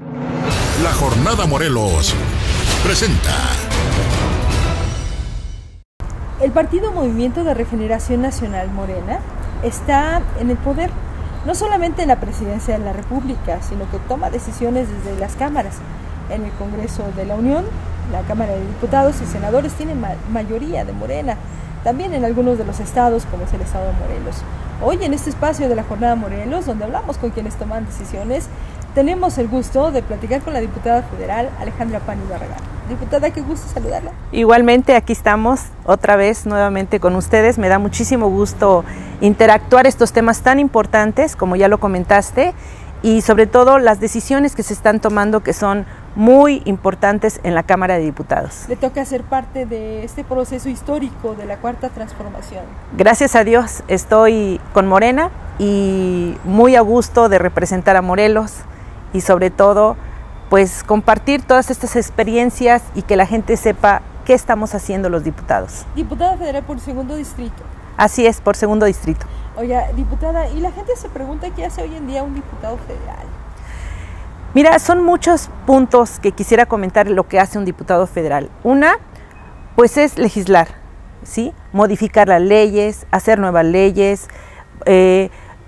La Jornada Morelos presenta. El Partido Movimiento de Regeneración Nacional Morena está en el poder, no solamente en la presidencia de la República, sino que toma decisiones desde las cámaras. En el Congreso de la Unión, la Cámara de Diputados y Senadores tiene mayoría de Morena, también en algunos de los estados, como es el estado de Morelos. Hoy en este espacio de la Jornada Morelos, donde hablamos con quienes toman decisiones, tenemos el gusto de platicar con la diputada federal Alejandra Pani Barragán. Diputada, qué gusto saludarla. Igualmente, aquí estamos otra vez nuevamente con ustedes. Me da muchísimo gusto interactuar estos temas tan importantes, como ya lo comentaste, y sobre todo las decisiones que se están tomando, que son muy importantes en la Cámara de Diputados. Le toca ser parte de este proceso histórico de la Cuarta Transformación. Gracias a Dios estoy con Morena y muy a gusto de representar a Morelos y sobre todo pues compartir todas estas experiencias y que la gente sepa qué estamos haciendo los diputados. Diputada federal por segundo distrito. Así es, por segundo distrito. Oiga, diputada, y la gente se pregunta qué hace hoy en día un diputado federal. Mira, son muchos puntos que quisiera comentar lo que hace un diputado federal. Una, pues es legislar, ¿sí? Modificar las leyes, hacer nuevas leyes.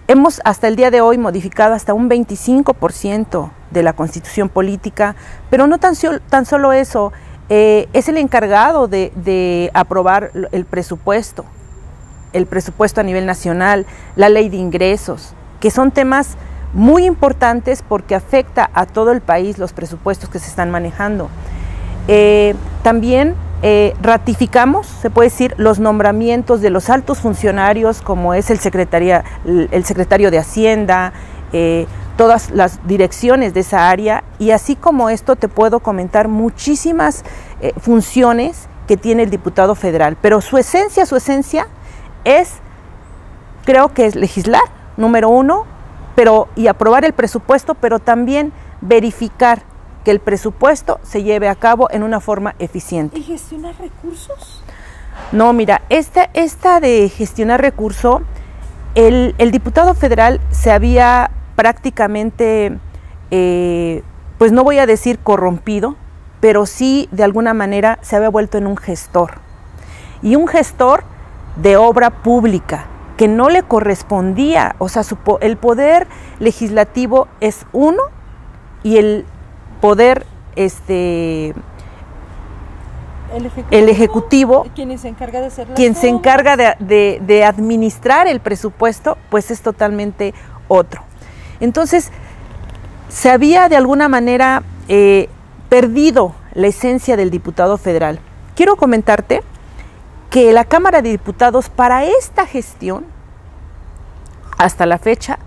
Hemos hasta el día de hoy modificado hasta un 25% de la Constitución política, pero no tan solo eso, es el encargado de aprobar el presupuesto a nivel nacional, la ley de ingresos, que son temas muy importantes porque afecta a todo el país los presupuestos que se están manejando. También ratificamos, se puede decir, los nombramientos de los altos funcionarios, como es el secretario de Hacienda, todas las direcciones de esa área, y así como esto te puedo comentar muchísimas funciones que tiene el diputado federal, pero su esencia creo que es legislar, número uno, y aprobar el presupuesto, pero también verificar que el presupuesto se lleve a cabo en una forma eficiente. ¿Y gestionar recursos? No, mira, esta de gestionar recursos, el diputado federal se había prácticamente, pues no voy a decir corrompido, pero sí de alguna manera se había vuelto en un gestor. Y un gestor de obra pública, que no le correspondía, o sea, el poder legislativo es uno y el poder el ejecutivo quien se encarga de hacer quien se encarga de administrar el presupuesto, pues es totalmente otro. Entonces, se había de alguna manera perdido la esencia del diputado federal. Quiero comentarte que la Cámara de Diputados para esta gestión, hasta la fecha,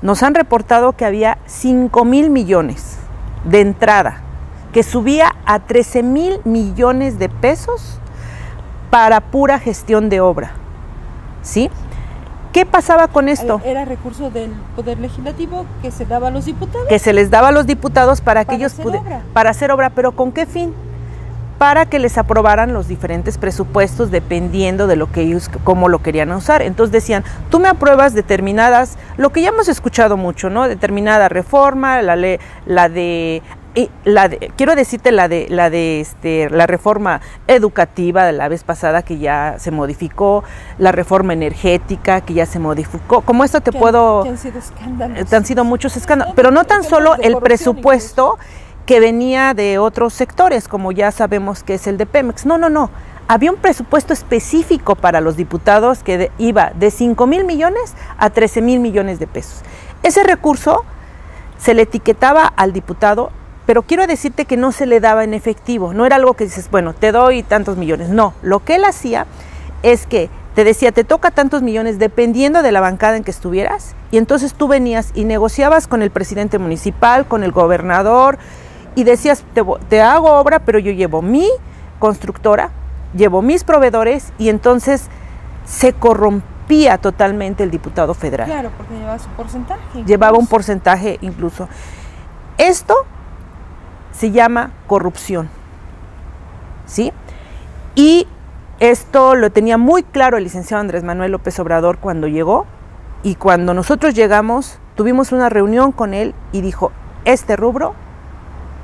nos han reportado que había 5,000 millones de entrada, que subía a 13,000 millones de pesos para pura gestión de obra, ¿sí? ¿Qué pasaba con esto? Era recurso del Poder Legislativo que se daba a los diputados. Que se les daba a los diputados para que ellos pudieran hacer obra, pero ¿con qué fin? Para que les aprobaran los diferentes presupuestos dependiendo de lo que ellos, cómo lo querían usar. Entonces decían, tú me apruebas determinadas, lo que ya hemos escuchado mucho, ¿no? Determinada reforma, quiero decirte la reforma educativa de la vez pasada que ya se modificó, la reforma energética que ya se modificó. Como esto te puedo... Que han sido escándalos. Han sido muchos escándalos, pero no tan solo el presupuesto incluso, que venía de otros sectores, como ya sabemos que es el de Pemex. No. Había un presupuesto específico para los diputados que iba de 5,000 millones a 13,000 millones de pesos. Ese recurso se le etiquetaba al diputado, pero quiero decirte que no se le daba en efectivo. No era algo que dices, bueno, te doy tantos millones. No, lo que él hacía es que te decía, te toca tantos millones dependiendo de la bancada en que estuvieras, y entonces tú venías y negociabas con el presidente municipal, con el gobernador, y decías, te hago obra, pero yo llevo mi constructora, llevo mis proveedores, y entonces se corrompía totalmente el diputado federal. Claro, porque llevaba su porcentaje. Llevaba un porcentaje incluso. Esto se llama corrupción, ¿sí? Y esto lo tenía muy claro el licenciado Andrés Manuel López Obrador cuando llegó, y cuando nosotros llegamos, tuvimos una reunión con él y dijo, este rubro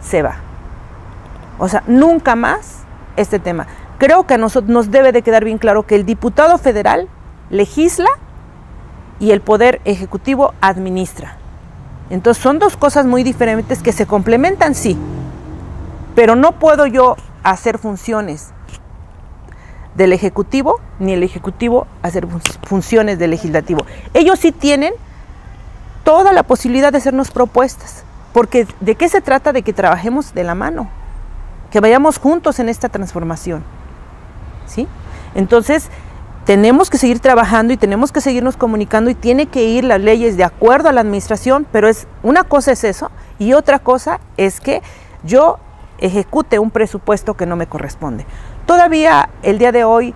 se va. O sea, nunca más este tema. Creo que a nosotros nos debe de quedar bien claro que el diputado federal legisla y el Poder Ejecutivo administra. Entonces son dos cosas muy diferentes que se complementan, sí, pero no puedo yo hacer funciones del Ejecutivo, ni el Ejecutivo hacer funciones del Legislativo. Ellos sí tienen toda la posibilidad de hacernos propuestas, porque ¿de qué se trata? De que trabajemos de la mano, que vayamos juntos en esta transformación, ¿sí? Entonces, tenemos que seguir trabajando y tenemos que seguirnos comunicando y tiene que ir las leyes de acuerdo a la administración, pero una cosa es eso y otra cosa es que yo ejecute un presupuesto que no me corresponde. Todavía el día de hoy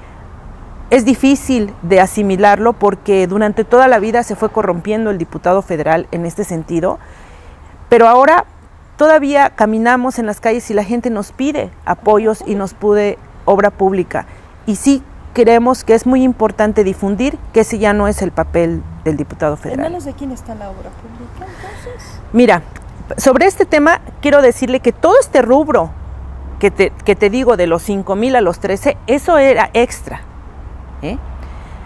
es difícil de asimilarlo porque durante toda la vida se fue corrompiendo el diputado federal en este sentido, pero ahora todavía caminamos en las calles y la gente nos pide apoyos y nos pide obra pública y sí creemos que es muy importante difundir que ese ya no es el papel del diputado federal. ¿En manos de quién está la obra pública entonces? Mira, sobre este tema quiero decirle que todo este rubro que te digo de los 5,000 a los 13, eso era extra, ¿eh?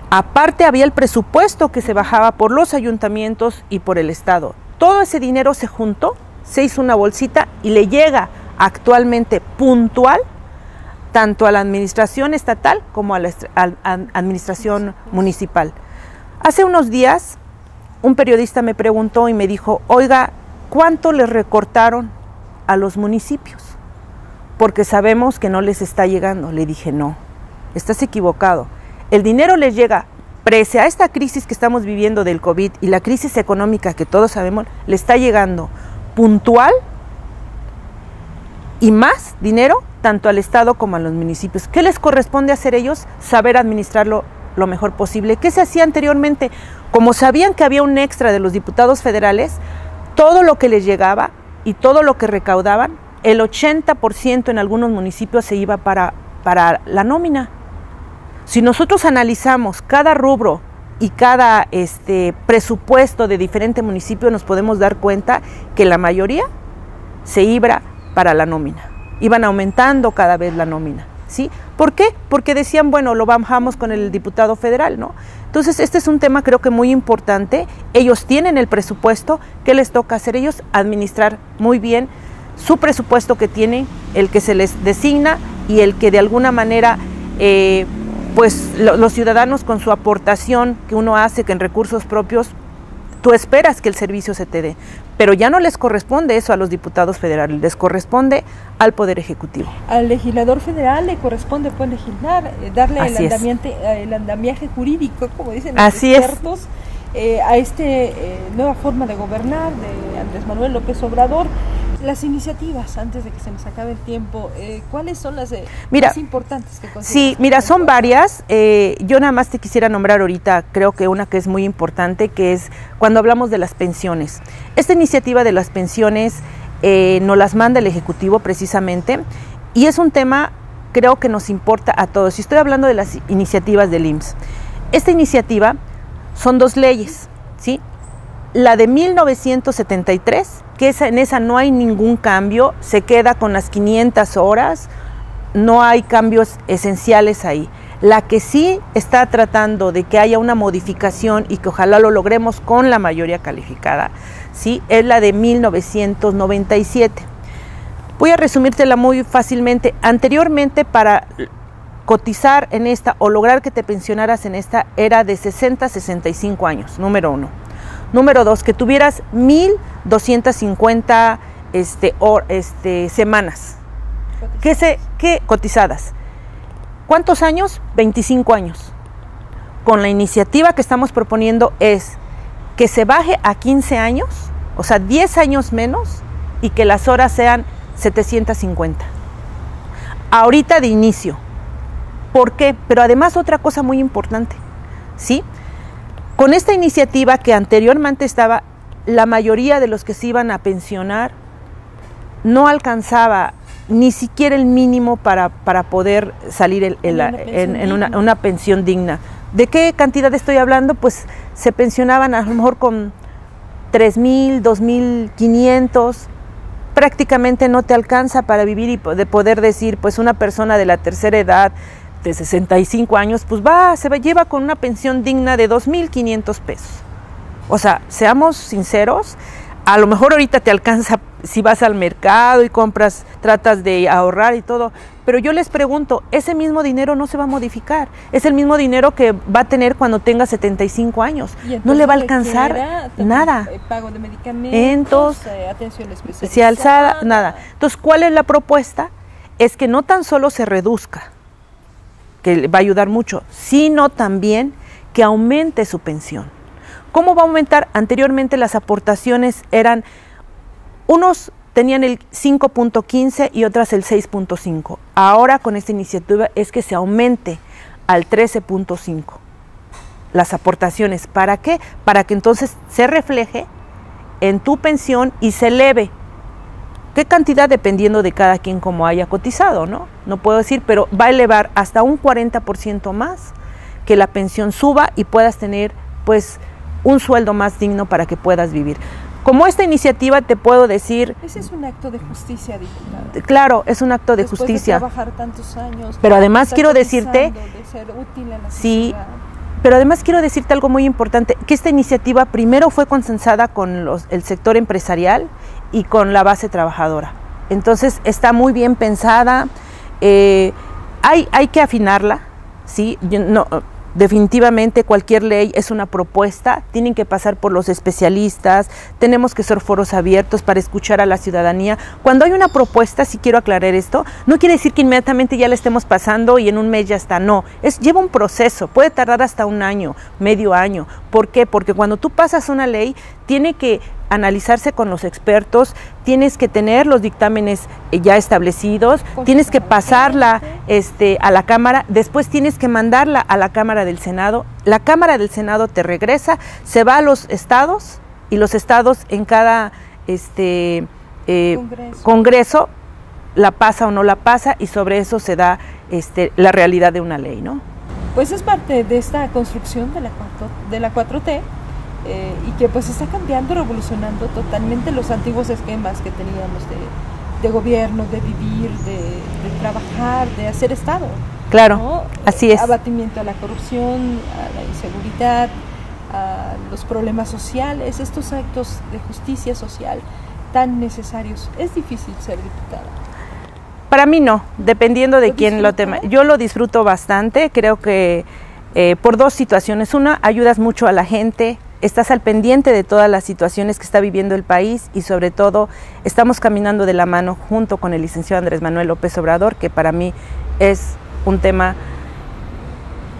Aparte había el presupuesto que se bajaba por los ayuntamientos y por el Estado. Todo ese dinero se juntó, se hizo una bolsita y le llega actualmente puntual tanto a la administración estatal como a la administración municipal. Hace unos días un periodista me preguntó y me dijo, oiga, ¿cuánto les recortaron a los municipios? Porque sabemos que no les está llegando. Le dije, no, estás equivocado. El dinero les llega, pese a esta crisis que estamos viviendo del COVID y la crisis económica que todos sabemos, le está llegando puntual y más dinero tanto al Estado como a los municipios. ¿Qué les corresponde hacer ellos? Saber administrarlo lo mejor posible. ¿Qué se hacía anteriormente? Como sabían que había un extra de los diputados federales, todo lo que les llegaba y todo lo que recaudaban, el 80% en algunos municipios se iba para la nómina. Si nosotros analizamos cada rubro y cada presupuesto de diferente municipio, nos podemos dar cuenta que la mayoría se iba para la nómina. Iban aumentando cada vez la nómina, ¿sí? ¿Por qué? Porque decían, bueno, lo bajamos con el diputado federal, ¿no? Entonces, este es un tema creo que muy importante. Ellos tienen el presupuesto. ¿Qué les toca hacer ellos? Administrar muy bien su presupuesto que tienen, el que se les designa y el que de alguna manera, pues los ciudadanos con su aportación que uno hace, que en recursos propios, tú esperas que el servicio se te dé, pero ya no les corresponde eso a los diputados federales, les corresponde al Poder Ejecutivo. Al legislador federal le corresponde pues legislar, darle el andamiaje jurídico, como dicen los expertos, a esta nueva forma de gobernar de Andrés Manuel López Obrador. Las iniciativas, antes de que se nos acabe el tiempo, ¿cuáles son las más importantes que consideras? Sí, mira, son varias. Yo nada más te quisiera nombrar ahorita, creo que una que es muy importante, que es cuando hablamos de las pensiones. Esta iniciativa de las pensiones nos las manda el Ejecutivo precisamente, y es un tema, creo que nos importa a todos. Y estoy hablando de las iniciativas del IMSS. Esta iniciativa son dos leyes, ¿sí? La de 1973, que en esa no hay ningún cambio, se queda con las 500 horas, no hay cambios esenciales ahí. La que sí está tratando de que haya una modificación y que ojalá lo logremos con la mayoría calificada, ¿sí? Es la de 1997. Voy a resumírtela muy fácilmente. Anteriormente, para cotizar en esta o lograr que te pensionaras en esta, era de 60 a 65 años, número uno. Número dos, que tuvieras 1,250 semanas. ¿Qué cotizadas? ¿Cuántos años? 25 años. Con la iniciativa que estamos proponiendo es que se baje a 15 años, o sea, 10 años menos, y que las horas sean 750. Ahorita de inicio. ¿Por qué? Pero además otra cosa muy importante, ¿sí? Con esta iniciativa que anteriormente estaba, la mayoría de los que se iban a pensionar no alcanzaba ni siquiera el mínimo para poder salir en una pensión digna. ¿De qué cantidad estoy hablando? Pues se pensionaban a lo mejor con 3,000, 2,500, prácticamente no te alcanza para vivir y de poder decir, pues una persona de la tercera edad, de 65 años, pues lleva con una pensión digna de 2,500 pesos. O sea, seamos sinceros, a lo mejor ahorita te alcanza si vas al mercado y compras, tratas de ahorrar y todo, pero yo les pregunto, ese mismo dinero no se va a modificar, es el mismo dinero que va a tener cuando tenga 75 años, no le va a alcanzar nada. Pago de medicamentos, atención especializada, nada. Entonces, ¿cuál es la propuesta? Es que no tan solo se reduzca, que va a ayudar mucho, sino también que aumente su pensión. ¿Cómo va a aumentar? Anteriormente las aportaciones eran, unos tenían el 5.15 y otras el 6.5. Ahora con esta iniciativa es que se aumente al 13.5 las aportaciones. ¿Para qué? Para que entonces se refleje en tu pensión y se eleve. ¿Qué cantidad? Dependiendo de cada quien como haya cotizado, ¿no? No puedo decir, pero va a elevar hasta un 40% más, que la pensión suba y puedas tener pues un sueldo más digno para que puedas vivir. Como esta iniciativa te puedo decir... Ese es un acto de justicia, diputada. Claro, es un acto de justicia. Después de trabajar tantos años. Pero además quiero decirte... De ser útil a la sí, sociedad. Pero además quiero decirte algo muy importante, que esta iniciativa primero fue consensada con el sector empresarial y con la base trabajadora. Entonces está muy bien pensada, hay que afinarla, ¿sí? Definitivamente cualquier ley es una propuesta, tienen que pasar por los especialistas, tenemos que ser foros abiertos para escuchar a la ciudadanía. Cuando hay una propuesta, si quiero aclarar esto, no quiere decir que inmediatamente ya la estemos pasando y en un mes ya está, no, lleva un proceso, puede tardar hasta un año, medio año. ¿Por qué? Porque cuando tú pasas una ley, tiene que analizarse con los expertos, tienes que tener los dictámenes ya establecidos, tienes que pasarla a la Cámara, después tienes que mandarla a la Cámara del Senado, la Cámara del Senado te regresa, se va a los estados y los estados en cada congreso la pasa o no la pasa y sobre eso se da la realidad de una ley, ¿no? Pues es parte de esta construcción de la 4T. Y que pues está cambiando, revolucionando totalmente los antiguos esquemas que teníamos de gobierno, de vivir, de trabajar, de hacer Estado. Claro, ¿no? Así es. Abatimiento a la corrupción, a la inseguridad, a los problemas sociales, estos actos de justicia social tan necesarios. Es difícil ser diputada. Para mí no, dependiendo de quién lo tema. Yo lo disfruto bastante, creo que por dos situaciones. Una, ayudas mucho a la gente, estás al pendiente de todas las situaciones que está viviendo el país y sobre todo estamos caminando de la mano junto con el licenciado Andrés Manuel López Obrador, que para mí es un tema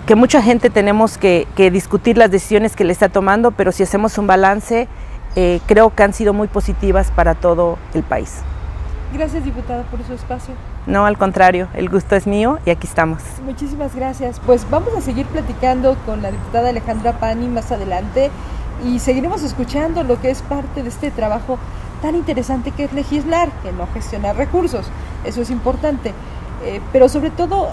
que mucha gente tenemos que discutir las decisiones que le está tomando, pero si hacemos un balance, creo que han sido muy positivas para todo el país. Gracias, diputada, por su espacio. No, al contrario, el gusto es mío y aquí estamos. Muchísimas gracias. Pues vamos a seguir platicando con la diputada Alejandra Pani más adelante y seguiremos escuchando lo que es parte de este trabajo tan interesante que es legislar, que no gestionar recursos. Eso es importante, pero sobre todo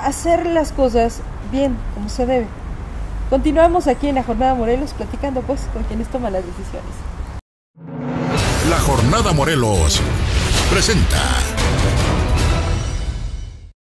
hacer las cosas bien, como se debe. Continuamos aquí en la Jornada Morelos platicando pues con quienes toman las decisiones. La Jornada Morelos presenta